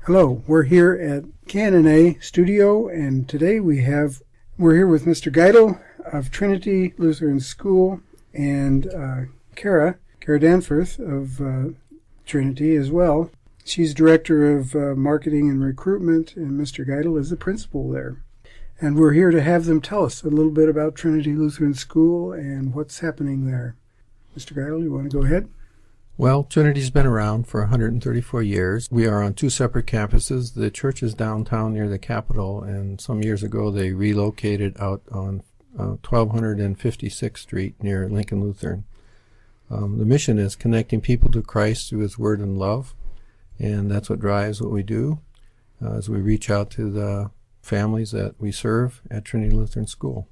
Hello, we're here at K&A Studio, and today we're here with Mr. Geidel of Trinity Lutheran School and Kara Danforth of Trinity as well. She's Director of Marketing and Recruitment, and Mr. Geidel is the principal there. And we're here to have them tell us a little bit about Trinity Lutheran School and what's happening there. Mr. Geidel, you want to go ahead? Well, Trinity's been around for 134 years. We are on two separate campuses. The church is downtown near the Capitol, and some years ago they relocated out on 1256th Street near Lincoln Lutheran. The mission is connecting people to Christ through His Word and love, and that's what drives what we do as we reach out to the families that we serve at Trinity Lutheran School.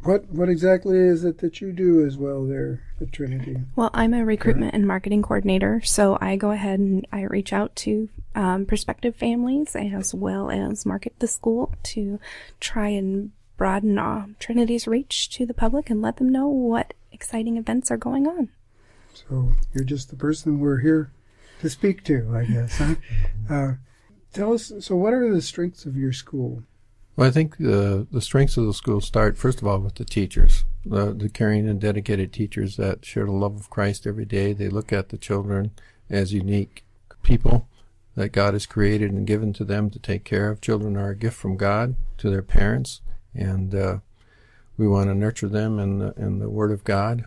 What exactly is it that you do as well there at Trinity? Well, I'm a Recruitment and Marketing Coordinator, so I go ahead and I reach out to prospective families as well as market the school to try and broaden Trinity's reach to the public and let them know what exciting events are going on. So you're just the person we're here to speak to, I guess, huh? Tell us, so what are the strengths of your school? Well, I think the strengths of the school start, first of all, with the teachers, the caring and dedicated teachers that share the love of Christ every day. They look at the children as unique people that God has created and given to them to take care of. Children are a gift from God to their parents, and we want to nurture them in the Word of God.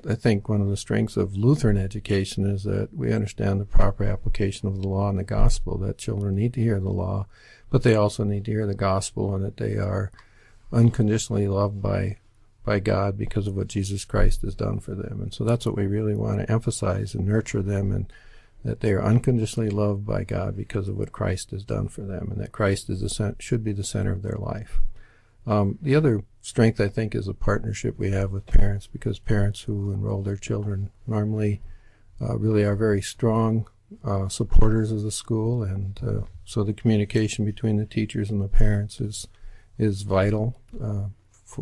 I think one of the strengths of Lutheran education is that we understand the proper application of the law and the gospel, that children need to hear the law, but they also need to hear the gospel, and that they are unconditionally loved by God because of what Jesus Christ has done for them. And so that's what we really want to emphasize and nurture them, and that they are unconditionally loved by God because of what Christ has done for them, and that Christ should be the center of their life. The other strength, I think, is a partnership we have with parents, because parents who enroll their children normally really are very strong supporters of the school, and so the communication between the teachers and the parents is vital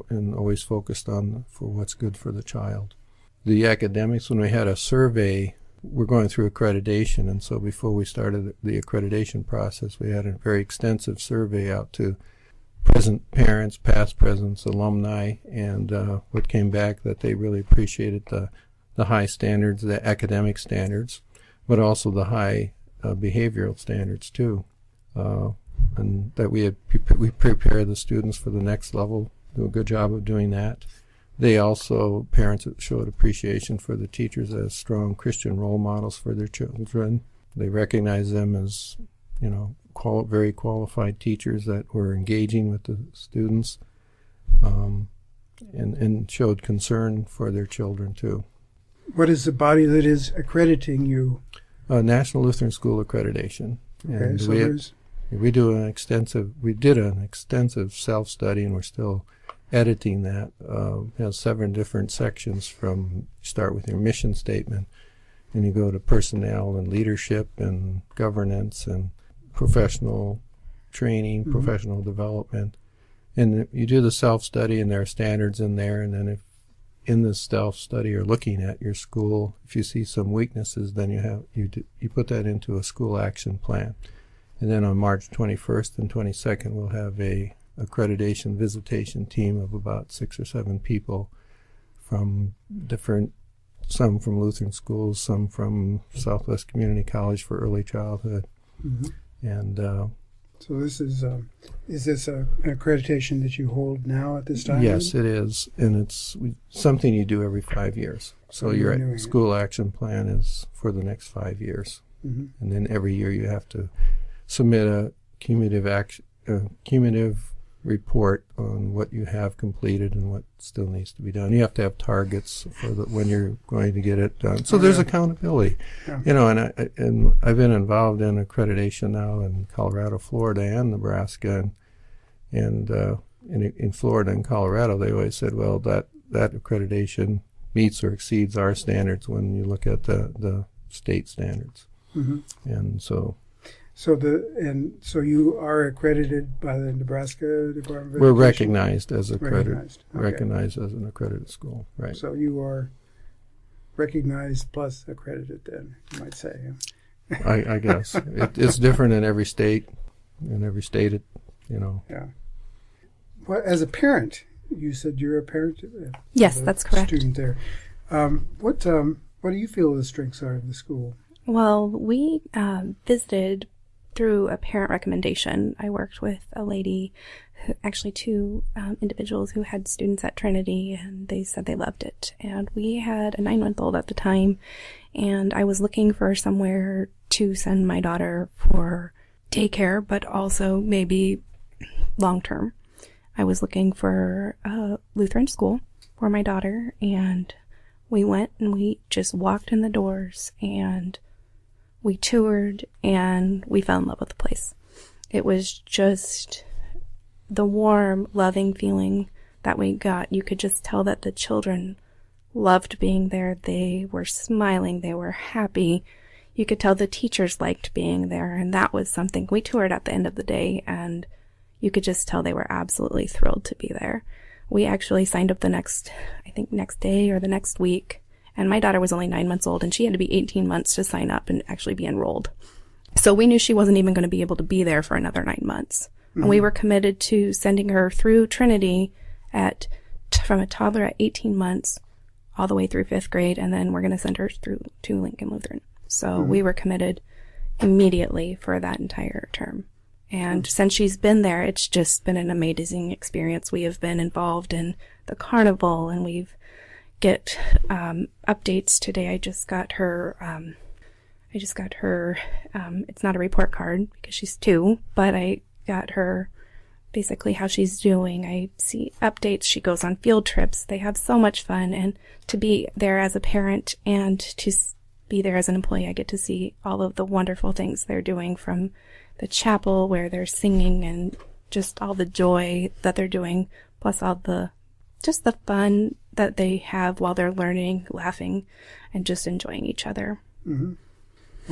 and always focused on for what's good for the child. The academics, when we had a survey, we're going through accreditation, and so before we started the accreditation process, we had a very extensive survey out to present parents, past presents, alumni, and what came back that they really appreciated the high standards, the academic standards, but also the high behavioral standards too, and that we prepare the students for the next level, do a good job of doing that. They also, parents showed appreciation for the teachers as strong Christian role models for their children. They recognize them as, very qualified teachers that were engaging with the students, and showed concern for their children too. What is the body that is accrediting you? National Lutheran School Accreditation. Okay, and so we did an extensive self-study, and we're still editing that. It has 7 different sections. From start with your mission statement, and you go to personnel and leadership and governance and professional training, professional development, and you do the self-study, and there are standards in there. And then if in this self-study you're looking at your school, if you see some weaknesses, then you put that into a school action plan. And then on March 21st and 22nd, we'll have a accreditation visitation team of about 6 or 7 people from some from Lutheran schools, some from Southwest Community College for early childhood. And so this is this an accreditation that you hold now at this time? Yes, it is, and it's something you do every 5 years. So your school action plan is for the next 5 years, and then every year you have to submit a cumulative report on what you have completed and what still needs to be done. You have to have targets for when you're going to get it done. So there's accountability, and I've been involved in accreditation now in Colorado, Florida, and Nebraska, and in Florida and Colorado, they always said, well, that accreditation meets or exceeds our standards when you look at the state standards, and so. So you are accredited by the Nebraska Department of Education? We're recognized as recognized as an accredited school, right? So you are recognized plus accredited, then you might say. I guess. It's different in every state. In every state, Yeah. Well, as a parent, you said you're a parent? Yes, that's correct. Student there. What do you feel the strengths are of the school? Well, we visited through a parent recommendation. I worked with a lady, actually two individuals who had students at Trinity, and they said they loved it. And we had a 9-month-old at the time, and I was looking for somewhere to send my daughter for daycare, but also maybe long-term. I was looking for a Lutheran school for my daughter, and we went and we just walked in the doors and we toured and we fell in love with the place. It was just the warm, loving feeling that we got. You could just tell that the children loved being there. They were smiling. They were happy. You could tell the teachers liked being there, and that was something. We toured at the end of the day, and you could just tell they were absolutely thrilled to be there. We actually signed up the next day or the next week, and my daughter was only 9 months old, and she had to be 18 months to sign up and actually be enrolled. So we knew she wasn't even going to be able to be there for another 9 months. Mm-hmm. And we were committed to sending her through Trinity from a toddler at 18 months all the way through 5th grade, and then we're going to send her through to Lincoln Lutheran. So we were committed immediately for that entire term. And since she's been there, it's just been an amazing experience. We have been involved in the carnival, and we've get updates today. I just got her, it's not a report card because she's 2, but I got her basically how she's doing. I see updates. She goes on field trips. They have so much fun. And to be there as a parent and to be there as an employee, I get to see all of the wonderful things they're doing, from the chapel where they're singing and just all the joy that they're doing, plus all the fun that they have while they're learning, laughing, and just enjoying each other. Mm-hmm.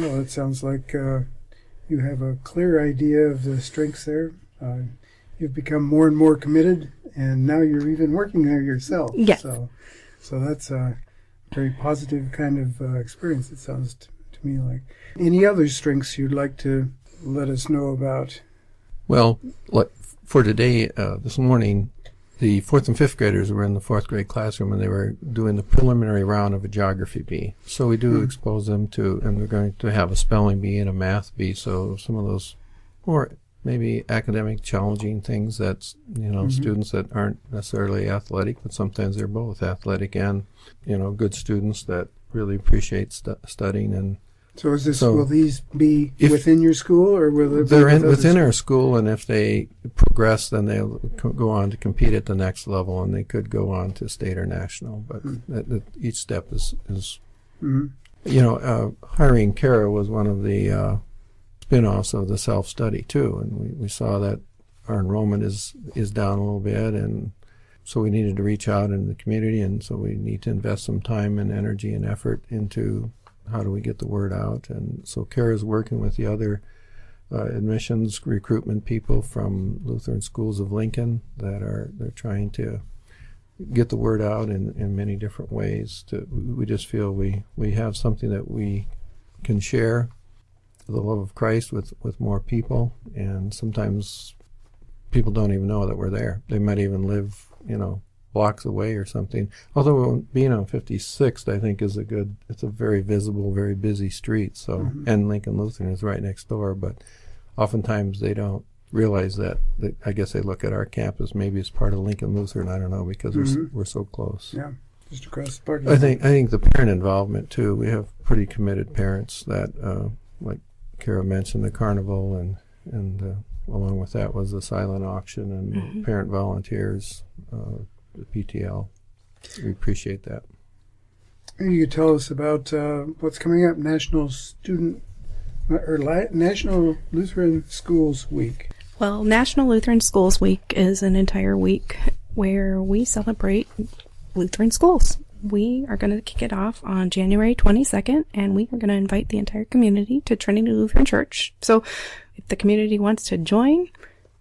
Well, it sounds like you have a clear idea of the strengths there. You've become more and more committed, and now you're even working there yourself. Yes. So that's a very positive kind of experience, it sounds to me like. Any other strengths you'd like to let us know about? Well, for today, this morning, the 4th and 5th graders were in the 4th grade classroom, and they were doing the preliminary round of a geography bee. So we do expose them to, and we're going to have a spelling bee and a math bee. So some of those more maybe academic challenging things that's, students that aren't necessarily athletic, but sometimes they're both athletic and, good students that really appreciate studying. And so will these be within your school, or will they're within our school, and if they progress, then they'll go on to compete at the next level, and they could go on to state or national. But each step is hiring Kara was one of the spin-offs of the self-study too, and we saw that our enrollment is down a little bit, and so we needed to reach out in the community, and so we need to invest some time and energy and effort into how do we get the word out. And so Kara's working with the other admissions recruitment people from Lutheran Schools of Lincoln they're trying to get the word out in many different ways. We just feel we have something that we can share, the love of Christ, with more people, and sometimes people don't even know that we're there. They might even live, blocks away or something. Although being on 56th, I think it's a very visible, very busy street. So, and Lincoln Lutheran is right next door, but oftentimes they don't realize that. I guess they look at our campus maybe as part of Lincoln Lutheran. I don't know, because we're so close. Yeah, just across the parking lot. I think the parent involvement too. We have pretty committed parents that, like Kara mentioned, the carnival, and along with that was the silent auction and parent volunteers, the PTL. We appreciate that. And you could tell us about what's coming up, National Lutheran Schools Week. Well, National Lutheran Schools Week is an entire week where we celebrate Lutheran schools. We are going to kick it off on January 22nd, and we are going to invite the entire community to Trinity Lutheran Church. So if the community wants to join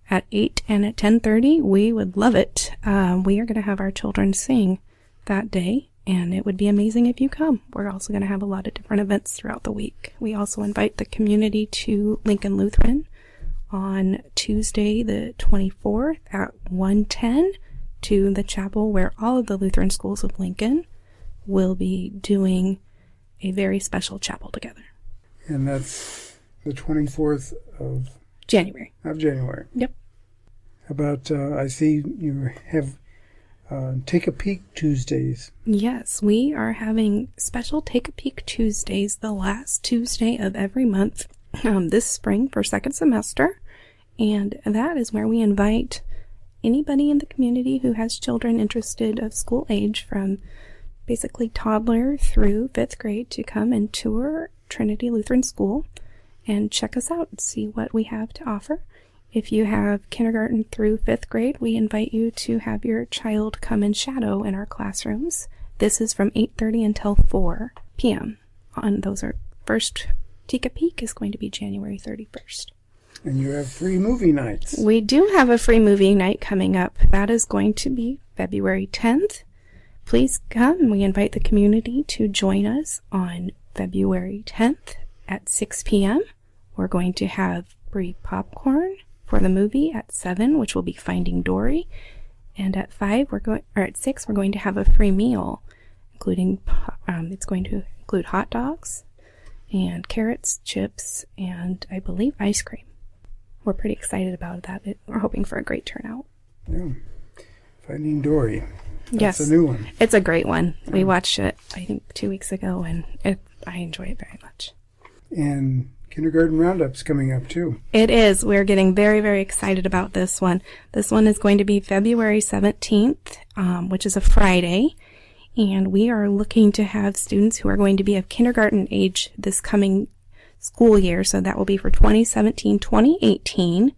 at 8 and at 10:30, we would love it. We are going to have our children sing that day, and it would be amazing if you come. We're also going to have a lot of different events throughout the week. We also invite the community to Lincoln Lutheran on Tuesday the 24th at 1:10 to the chapel where all of the Lutheran schools of Lincoln will be doing a very special chapel together. And that's the 24th of January. January. Yep. How about, I see you have Take a Peek Tuesdays. Yes, we are having special Take a Peek Tuesdays the last Tuesday of every month this spring for second semester. And that is where we invite anybody in the community who has children interested of school age from basically toddler through 5th grade to come and tour Trinity Lutheran School and check us out and see what we have to offer. If you have kindergarten through 5th grade, we invite you to have your child come and shadow in our classrooms. This is from 8:30 until 4 p.m. Those are first Take a Peek is going to be January 31st. And you have free movie nights. We do have a free movie night coming up. That is going to be February 10th. Please come. We invite the community to join us on February 10th at 6 p.m. We're going to have free popcorn for the movie at 7, which will be Finding Dory. And at 6, we're going to have a free meal, including, it's going to include hot dogs and carrots, chips, and I believe ice cream. We're pretty excited about that. We're hoping for a great turnout. Yeah. Finding Dory. Yes. That's a new one. It's a great one. We watched it, I think, 2 weeks ago, and I enjoy it very much. And Kindergarten Roundup's coming up, too. It is. We're getting very, very excited about this one. This one is going to be February 17th, which is a Friday. And we are looking to have students who are going to be of kindergarten age this coming school year. So that will be for 2017-2018.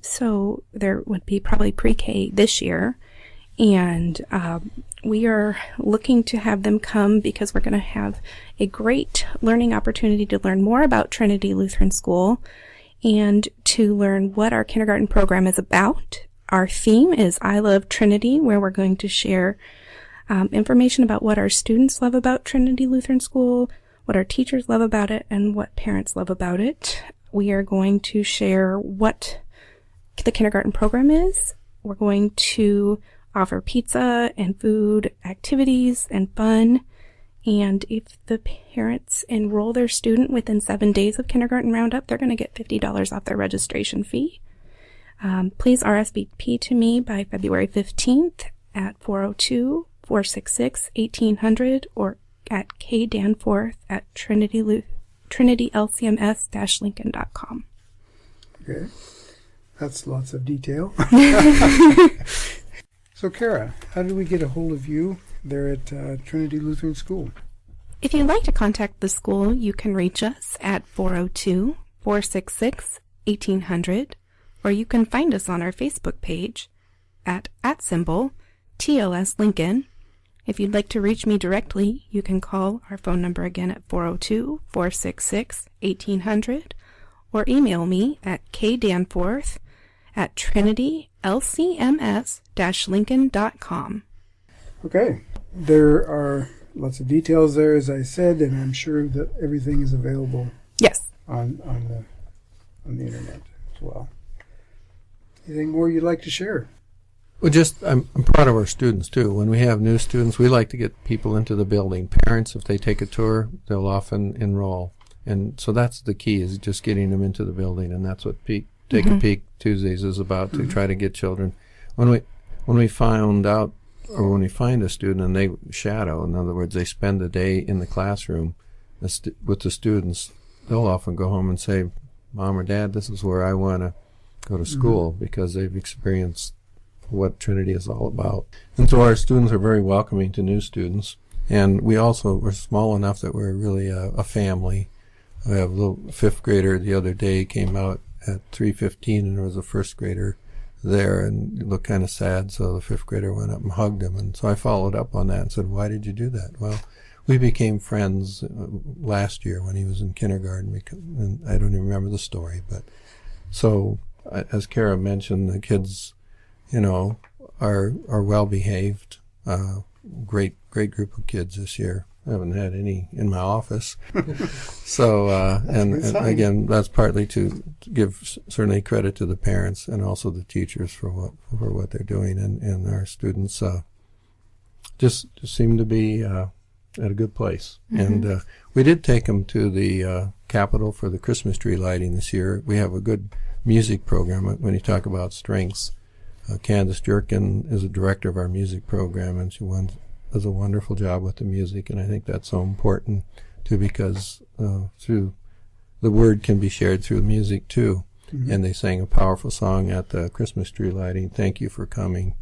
So there would be probably pre-K this year. And we are looking to have them come because we're going to have a great learning opportunity to learn more about Trinity Lutheran School and to learn what our kindergarten program is about. Our theme is I Love Trinity, where we're going to share information about what our students love about Trinity Lutheran School, what our teachers love about it, and what parents love about it. We are going to share what the kindergarten program is. We're going to offer pizza and food, activities, and fun. And if the parents enroll their student within 7 days of Kindergarten Roundup, they're going to get $50 off their registration fee. Please RSVP to me by February 15th at 402-466-1800 or at Danforth at trinitylcms-lincoln.com. Okay. That's lots of detail. So, Kara, how do we get a hold of you there at Trinity Lutheran School? If you'd like to contact the school, you can reach us at 402-466-1800, or you can find us on our Facebook page at @TLS Lincoln. If you'd like to reach me directly, you can call our phone number again at 402-466-1800, or email me at kdanforth@trinitylcms-lincoln.com. Okay. There are lots of details there, as I said, and I'm sure that everything is available Yes. on the internet as well. Anything more you'd like to share? Well, I'm proud of our students, too. When we have new students, we like to get people into the building. Parents, if they take a tour, they'll often enroll. And so that's the key, is just getting them into the building, and that's what Take a Peek Tuesdays is about, to try to get children. When we find out, or when we find a student and they shadow, in other words, they spend the day in the classroom with the students, they'll often go home and say, Mom or Dad, this is where I want to go to school, because they've experienced what Trinity is all about. And so our students are very welcoming to new students. And we're small enough that we're really a family. We have a little 5th grader the other day came out at 3:15, and there was a 1st grader there, and it looked kind of sad, so the 5th grader went up and hugged him. And so I followed up on that and said, why did you do that? Well, we became friends last year when he was in kindergarten, and I don't even remember the story. But so, as Kara mentioned, the kids, are well behaved. great group of kids this year. I haven't had any in my office. So, and again, that's partly to give certainly credit to the parents and also the teachers for what they're doing, and our students just seem to be at a good place. And we did take them to the Capitol for the Christmas tree lighting this year. We have a good music program. When you talk about strengths, Candace Jerkin is the director of our music program, and she does a wonderful job with the music, and I think that's so important too, because through the word can be shared through music too. And they sang a powerful song at the Christmas tree lighting, "Thank You for Coming,"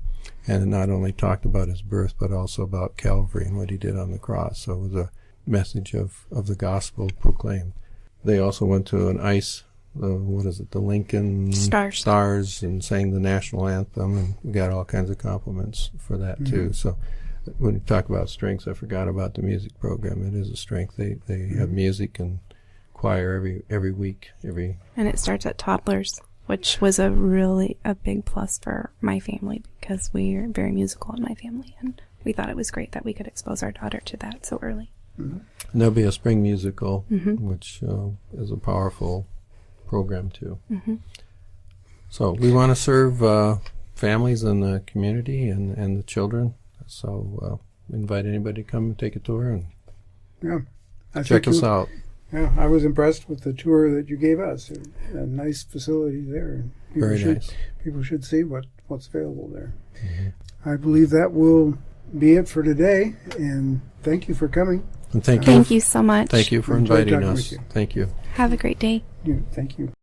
and it not only talked about his birth but also about Calvary and what he did on the cross. So it was a message of the gospel proclaimed. They also went to an ice, the Lincoln Stars, and sang the national anthem, and we got all kinds of compliments for that too. So when you talk about strengths, I forgot about the music program. It is a strength. They have music and choir every week. And it starts at toddlers, which was a big plus for my family, because we are very musical in my family, and we thought it was great that we could expose our daughter to that so early. And there'll be a spring musical, which is a powerful program too. So we want to serve families in the community and the children. So invite anybody to come and take a tour and check us out. Yeah, I was impressed with the tour that you gave us. A nice facility there. Very nice. People should see what's available there. I believe that will be it for today, and thank you for coming. And thank you so much. Thank you for inviting us. Thank you. Have a great day. Thank you.